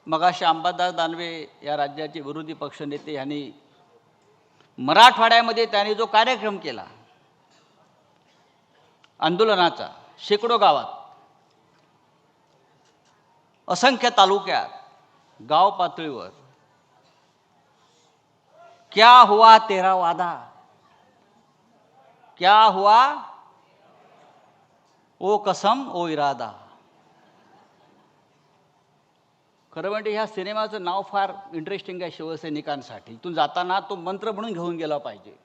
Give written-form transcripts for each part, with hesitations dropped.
मगाशी अंबादास दानवे या राज्याचे विरोधी पक्षनेते यांनी मराठवाड्यामध्ये त्यांनी जो कार्यक्रम केला आंदोलनाचा, शेकडो गावात, असंख्य तालुक्यात, गाव पातळीवर, क्या हुआ तेरा वादा, क्या हुआ ओ कसम ओ इरादा. खरं म्हणजे ह्या सिनेमाचं नाव फार इंटरेस्टिंग आहे शिवसैनिकांसाठी. इथून जाताना तो मंत्र म्हणून घेऊन गेला पाहिजे.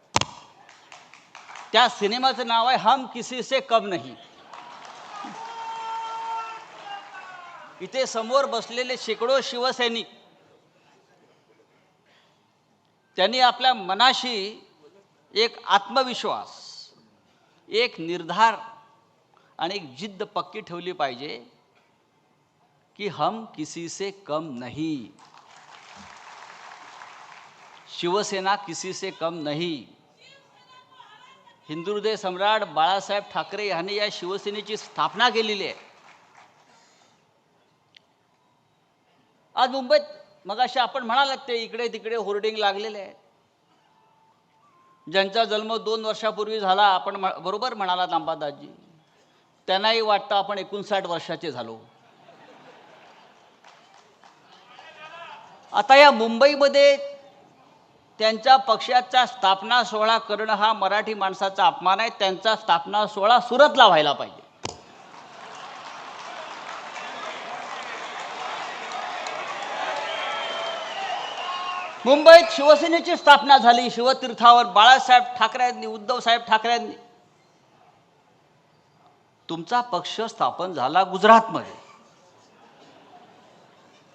त्या सिनेमाचं नाव आहे हम किसी से कम नहीं. इथे समोर बसलेले शेकडो शिवसैनिक त्यांनी आपल्या मनाशी एक आत्मविश्वास, एक निर्धार आणि एक जिद्द पक्की ठेवली पाहिजे कि हम किसी से कम नहीं. शिवसेना किसी से कम नहीं. हिंदुहृदय सम्राट बाळासाहेब ठाकरे यांनी या शिवसेनेची स्थापना केलेली आहे. आज मुंबईत मगाशी आपण म्हणालात ते इकडे तिकडे होर्डिंग लागलेले आहेत. ज्यांचा जन्म 2 वर्षापूर्वी झाला, आपण बरोबर म्हणालात अंबादासजी, त्यांनाही वाटतं आपण 59 वर्षाचे झालो. आता या मुंबईमध्ये त्यांच्या पक्षाचा स्थापना सोहळा करणं हा मराठी माणसाचा अपमान आहे. त्यांचा स्थापना सोहळा सुरतला व्हायला पाहिजे. मुंबईत शिवसेनेची स्थापना झाली शिवतीर्थावर बाळासाहेब ठाकरेंनी, उद्धवसाहेब ठाकरेंनी. तुमचा पक्ष स्थापन झाला गुजरातमध्ये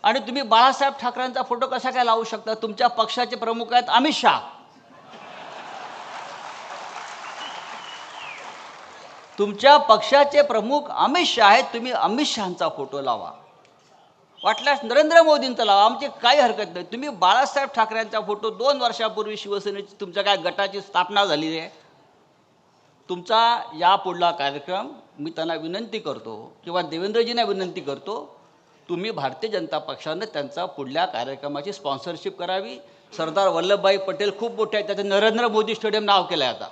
आणि तुम्ही बाळासाहेब ठाकरेंचा फोटो कसा काय लावू शकता? तुमच्या पक्षाचे प्रमुख आहेत अमित शहा. तुमच्या पक्षाचे प्रमुख अमित शहा आहेत. तुम्ही अमित शहांचा फोटो लावा, वाटल्यास नरेंद्र मोदींचा लावा, आमची काही हरकत नाही. तुम्ही बाळासाहेब ठाकरेंचा फोटो 2 वर्षापूर्वी शिवसेनेची तुमच्या काय गटाची स्थापना झालेली आहे. तुमचा या पुढला कार्यक्रम मी त्यांना विनंती करतो किंवा देवेंद्रजींना विनंती करतो, तुम्ही भारतीय जनता पक्षानं त्यांचा पुढल्या कार्यक्रमाची स्पॉन्सरशिप करावी. सरदार वल्लभभाई पटेल खूप मोठे आहेत, त्याचं नरेंद्र मोदी स्टेडियम नाव केलं आहे आता,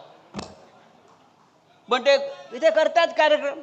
पण ते इथे करतात कार्यक्रम.